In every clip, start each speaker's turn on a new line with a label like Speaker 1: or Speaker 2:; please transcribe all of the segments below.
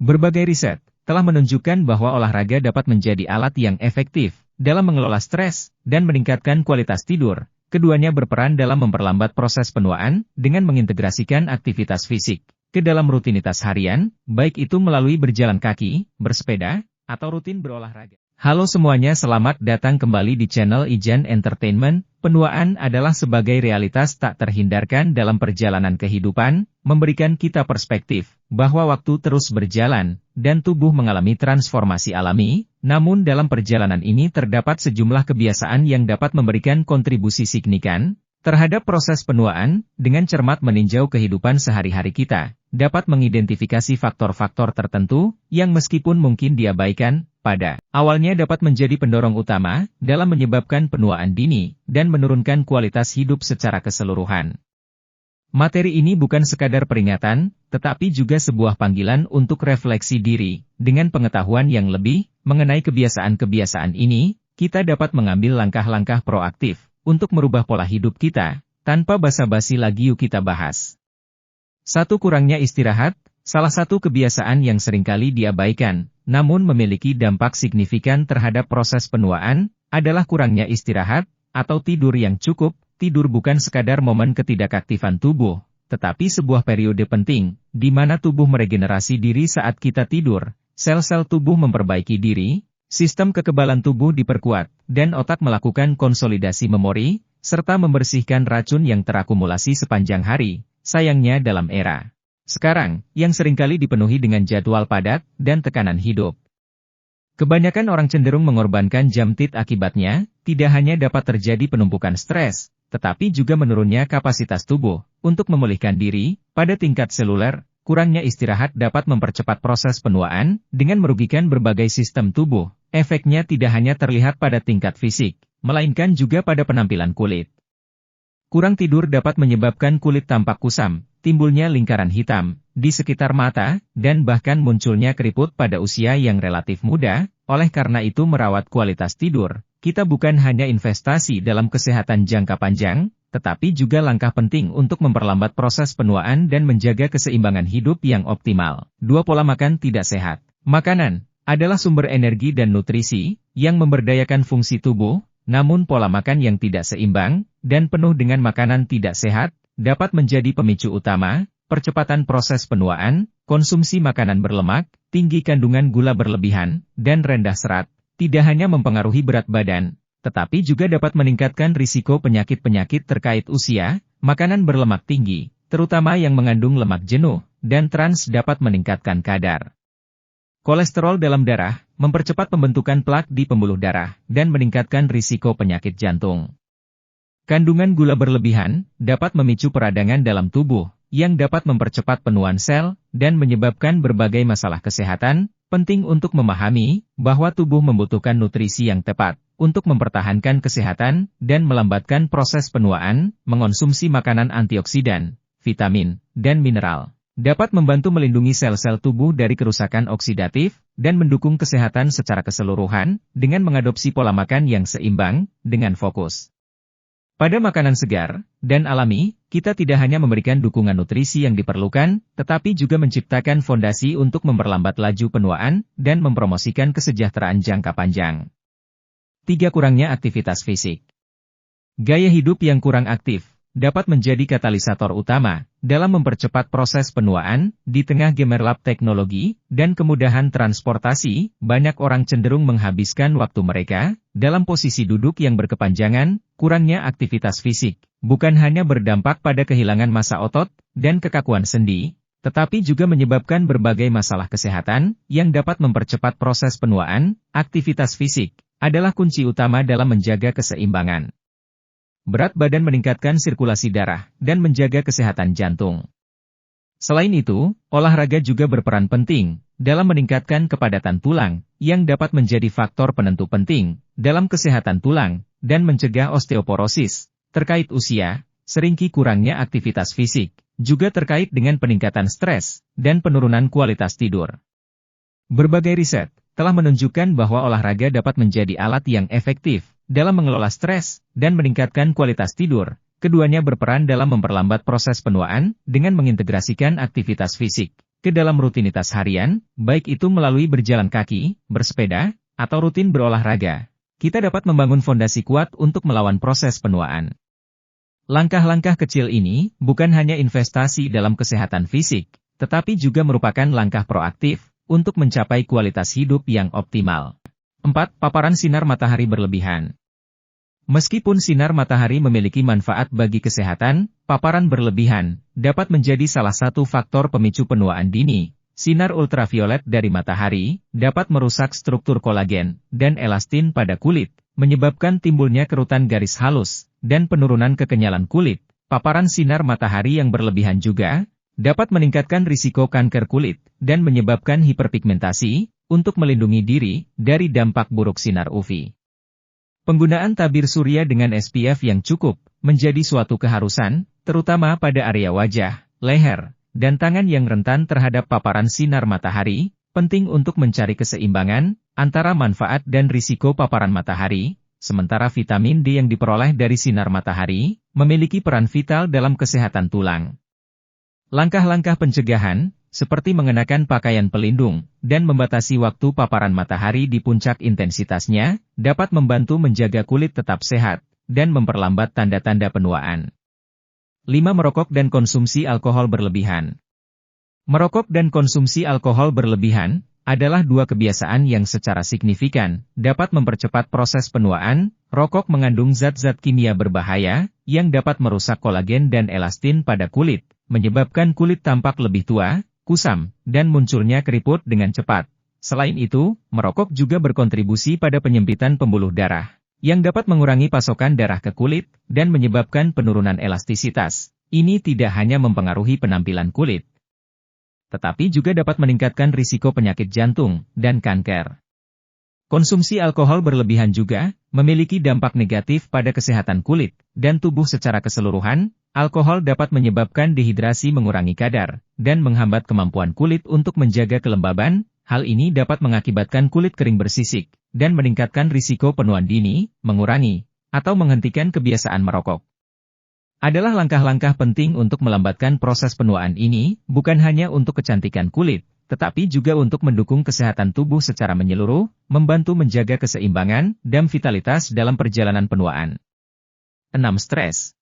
Speaker 1: Berbagai riset telah menunjukkan bahwa olahraga dapat menjadi alat yang efektif dalam mengelola stres dan meningkatkan kualitas tidur. Keduanya berperan dalam memperlambat proses penuaan dengan mengintegrasikan aktivitas fisik ke dalam rutinitas harian, baik itu melalui berjalan kaki, bersepeda, atau rutin berolahraga. Halo semuanya, selamat datang kembali di channel Ijan Entertainment. Penuaan adalah sebagai realitas tak terhindarkan dalam perjalanan kehidupan, memberikan kita perspektif bahwa waktu terus berjalan, dan tubuh mengalami transformasi alami. Namun dalam perjalanan ini terdapat sejumlah kebiasaan yang dapat memberikan kontribusi signifikan terhadap proses penuaan. Dengan cermat meninjau kehidupan sehari-hari kita, dapat mengidentifikasi faktor-faktor tertentu yang meskipun mungkin diabaikan pada awalnya dapat menjadi pendorong utama dalam menyebabkan penuaan dini dan menurunkan kualitas hidup secara keseluruhan. Materi ini bukan sekadar peringatan, tetapi juga sebuah panggilan untuk refleksi diri. Dengan pengetahuan yang lebih mengenai kebiasaan-kebiasaan ini, kita dapat mengambil langkah-langkah proaktif untuk merubah pola hidup kita. Tanpa basa-basi lagi, yuk kita bahas. 1. Kurangnya istirahat. Salah satu kebiasaan yang seringkali diabaikan, namun memiliki dampak signifikan terhadap proses penuaan, adalah kurangnya istirahat, atau tidur yang cukup. Tidur bukan sekadar momen ketidakaktifan tubuh, tetapi sebuah periode penting, di mana tubuh meregenerasi diri saat kita tidur, sel-sel tubuh memperbaiki diri, sistem kekebalan tubuh diperkuat, dan otak melakukan konsolidasi memori, serta membersihkan racun yang terakumulasi sepanjang hari. Sayangnya dalam era sekarang, yang seringkali dipenuhi dengan jadwal padat dan tekanan hidup, kebanyakan orang cenderung mengorbankan jam tidur. Akibatnya, tidak hanya dapat terjadi penumpukan stres, tetapi juga menurunnya kapasitas tubuh untuk memulihkan diri. Pada tingkat seluler, kurangnya istirahat dapat mempercepat proses penuaan dengan merugikan berbagai sistem tubuh. Efeknya tidak hanya terlihat pada tingkat fisik, melainkan juga pada penampilan kulit. Kurang tidur dapat menyebabkan kulit tampak kusam, timbulnya lingkaran hitam di sekitar mata, dan bahkan munculnya keriput pada usia yang relatif muda. Oleh karena itu, merawat kualitas tidur kita bukan hanya investasi dalam kesehatan jangka panjang, tetapi juga langkah penting untuk memperlambat proses penuaan dan menjaga keseimbangan hidup yang optimal. 2. Pola makan tidak sehat. Makanan adalah sumber energi dan nutrisi yang memberdayakan fungsi tubuh, namun pola makan yang tidak seimbang dan penuh dengan makanan tidak sehat dapat menjadi pemicu utama percepatan proses penuaan. Konsumsi makanan berlemak, tinggi kandungan gula berlebihan, dan rendah serat tidak hanya mempengaruhi berat badan, tetapi juga dapat meningkatkan risiko penyakit-penyakit terkait usia. Makanan berlemak tinggi, terutama yang mengandung lemak jenuh dan trans, dapat meningkatkan kadar kolesterol dalam darah, mempercepat pembentukan plak di pembuluh darah, dan meningkatkan risiko penyakit jantung. Kandungan gula berlebihan dapat memicu peradangan dalam tubuh, yang dapat mempercepat penuaan sel dan menyebabkan berbagai masalah kesehatan. Penting untuk memahami bahwa tubuh membutuhkan nutrisi yang tepat untuk mempertahankan kesehatan dan melambatkan proses penuaan. Mengonsumsi makanan antioksidan, vitamin, dan mineral dapat membantu melindungi sel-sel tubuh dari kerusakan oksidatif dan mendukung kesehatan secara keseluruhan. Dengan mengadopsi pola makan yang seimbang dengan fokus pada makanan segar dan alami, kita tidak hanya memberikan dukungan nutrisi yang diperlukan, tetapi juga menciptakan fondasi untuk memperlambat laju penuaan dan mempromosikan kesejahteraan jangka panjang. 3. Kurangnya aktivitas fisik. Gaya hidup yang kurang aktif dapat menjadi katalisator utama dalam mempercepat proses penuaan. Di tengah gemerlap teknologi dan kemudahan transportasi, banyak orang cenderung menghabiskan waktu mereka dalam posisi duduk yang berkepanjangan. Kurangnya aktivitas fisik bukan hanya berdampak pada kehilangan massa otot dan kekakuan sendi, tetapi juga menyebabkan berbagai masalah kesehatan yang dapat mempercepat proses penuaan. Aktivitas fisik adalah kunci utama dalam menjaga keseimbangan berat badan, meningkatkan sirkulasi darah, dan menjaga kesehatan jantung. Selain itu, olahraga juga berperan penting dalam meningkatkan kepadatan tulang, yang dapat menjadi faktor penentu penting dalam kesehatan tulang dan mencegah osteoporosis. Terkait usia, seringkali kurangnya aktivitas fisik juga terkait dengan peningkatan stres dan penurunan kualitas tidur. Berbagai riset telah menunjukkan bahwa olahraga dapat menjadi alat yang efektif dalam mengelola stres dan meningkatkan kualitas tidur. Keduanya berperan dalam memperlambat proses penuaan dengan mengintegrasikan aktivitas fisik ke dalam rutinitas harian, baik itu melalui berjalan kaki, bersepeda, atau rutin berolahraga. Kita dapat membangun fondasi kuat untuk melawan proses penuaan. Langkah-langkah kecil ini bukan hanya investasi dalam kesehatan fisik, tetapi juga merupakan langkah proaktif untuk mencapai kualitas hidup yang optimal. 4. Paparan sinar matahari berlebihan. Meskipun sinar matahari memiliki manfaat bagi kesehatan, paparan berlebihan dapat menjadi salah satu faktor pemicu penuaan dini. Sinar ultraviolet dari matahari dapat merusak struktur kolagen dan elastin pada kulit, menyebabkan timbulnya kerutan garis halus dan penurunan kekenyalan kulit. Paparan sinar matahari yang berlebihan juga dapat meningkatkan risiko kanker kulit dan menyebabkan hiperpigmentasi. Untuk melindungi diri dari dampak buruk sinar UV. Penggunaan tabir surya dengan SPF yang cukup menjadi suatu keharusan, terutama pada area wajah, leher, dan tangan yang rentan terhadap paparan sinar matahari. Penting untuk mencari keseimbangan antara manfaat dan risiko paparan matahari, sementara vitamin D yang diperoleh dari sinar matahari memiliki peran vital dalam kesehatan tulang. Langkah-langkah pencegahan, seperti mengenakan pakaian pelindung dan membatasi waktu paparan matahari di puncak intensitasnya, dapat membantu menjaga kulit tetap sehat dan memperlambat tanda-tanda penuaan. 5. Merokok dan konsumsi alkohol berlebihan. Merokok dan konsumsi alkohol berlebihan adalah dua kebiasaan yang secara signifikan dapat mempercepat proses penuaan. Rokok mengandung zat-zat kimia berbahaya yang dapat merusak kolagen dan elastin pada kulit, menyebabkan kulit tampak lebih tua, kusam, dan munculnya keriput dengan cepat. Selain itu, merokok juga berkontribusi pada penyempitan pembuluh darah, yang dapat mengurangi pasokan darah ke kulit, dan menyebabkan penurunan elastisitas. Ini tidak hanya mempengaruhi penampilan kulit, tetapi juga dapat meningkatkan risiko penyakit jantung dan kanker. Konsumsi alkohol berlebihan juga memiliki dampak negatif pada kesehatan kulit dan tubuh secara keseluruhan. Alkohol dapat menyebabkan dehidrasi, mengurangi kadar, dan menghambat kemampuan kulit untuk menjaga kelembaban. Hal ini dapat mengakibatkan kulit kering bersisik, dan meningkatkan risiko penuaan dini. Mengurangi atau menghentikan kebiasaan merokok adalah langkah-langkah penting untuk melambatkan proses penuaan ini, bukan hanya untuk kecantikan kulit, tetapi juga untuk mendukung kesehatan tubuh secara menyeluruh, membantu menjaga keseimbangan dan vitalitas dalam perjalanan penuaan. 6. Stres.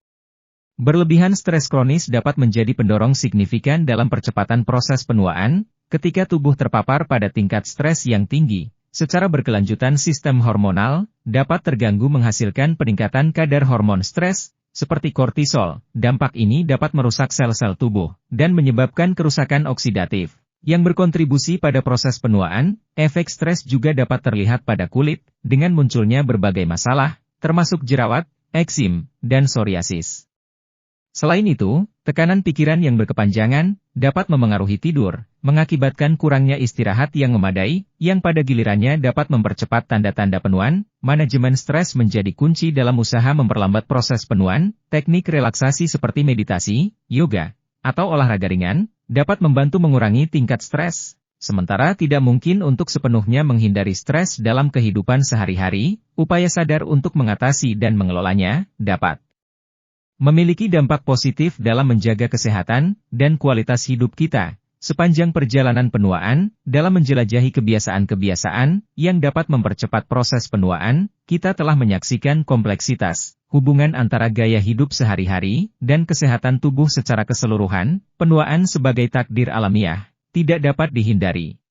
Speaker 1: Berlebihan stres kronis dapat menjadi pendorong signifikan dalam percepatan proses penuaan. Ketika tubuh terpapar pada tingkat stres yang tinggi, secara berkelanjutan sistem hormonal dapat terganggu, menghasilkan peningkatan kadar hormon stres, seperti kortisol. Dampak ini dapat merusak sel-sel tubuh dan menyebabkan kerusakan oksidatif yang berkontribusi pada proses penuaan. Efek stres juga dapat terlihat pada kulit dengan munculnya berbagai masalah, termasuk jerawat, eksim, dan psoriasis. Selain itu, tekanan pikiran yang berkepanjangan dapat memengaruhi tidur, mengakibatkan kurangnya istirahat yang memadai, yang pada gilirannya dapat mempercepat tanda-tanda penuaan. Manajemen stres menjadi kunci dalam usaha memperlambat proses penuaan. Teknik relaksasi seperti meditasi, yoga, atau olahraga ringan dapat membantu mengurangi tingkat stres. Sementara tidak mungkin untuk sepenuhnya menghindari stres dalam kehidupan sehari-hari, upaya sadar untuk mengatasi dan mengelolanya dapat memiliki dampak positif dalam menjaga kesehatan dan kualitas hidup kita. Sepanjang perjalanan penuaan, dalam menjelajahi kebiasaan-kebiasaan yang dapat mempercepat proses penuaan, kita telah menyaksikan kompleksitas hubungan antara gaya hidup sehari-hari dan kesehatan tubuh secara keseluruhan. Penuaan sebagai takdir alamiah tidak dapat dihindari.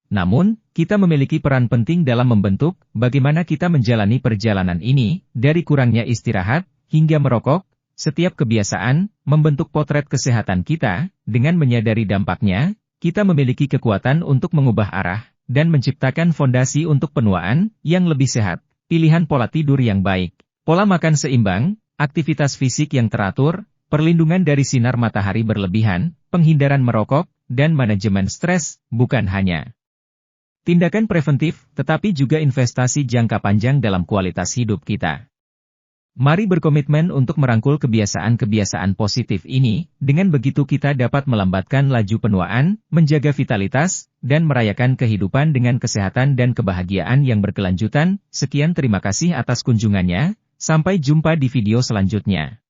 Speaker 1: Namun, kita memiliki peran penting dalam membentuk bagaimana kita menjalani perjalanan ini, dari kurangnya istirahat hingga merokok. Setiap kebiasaan membentuk potret kesehatan kita. Dengan menyadari dampaknya, kita memiliki kekuatan untuk mengubah arah dan menciptakan fondasi untuk penuaan yang lebih sehat. Pilihan pola tidur yang baik, pola makan seimbang, aktivitas fisik yang teratur, perlindungan dari sinar matahari berlebihan, penghindaran merokok, dan manajemen stres bukan hanya tindakan preventif, tetapi juga investasi jangka panjang dalam kualitas hidup kita. Mari berkomitmen untuk merangkul kebiasaan-kebiasaan positif ini. Dengan begitu kita dapat melambatkan laju penuaan, menjaga vitalitas, dan merayakan kehidupan dengan kesehatan dan kebahagiaan yang berkelanjutan. Sekian, terima kasih atas kunjungannya. Sampai jumpa di video selanjutnya.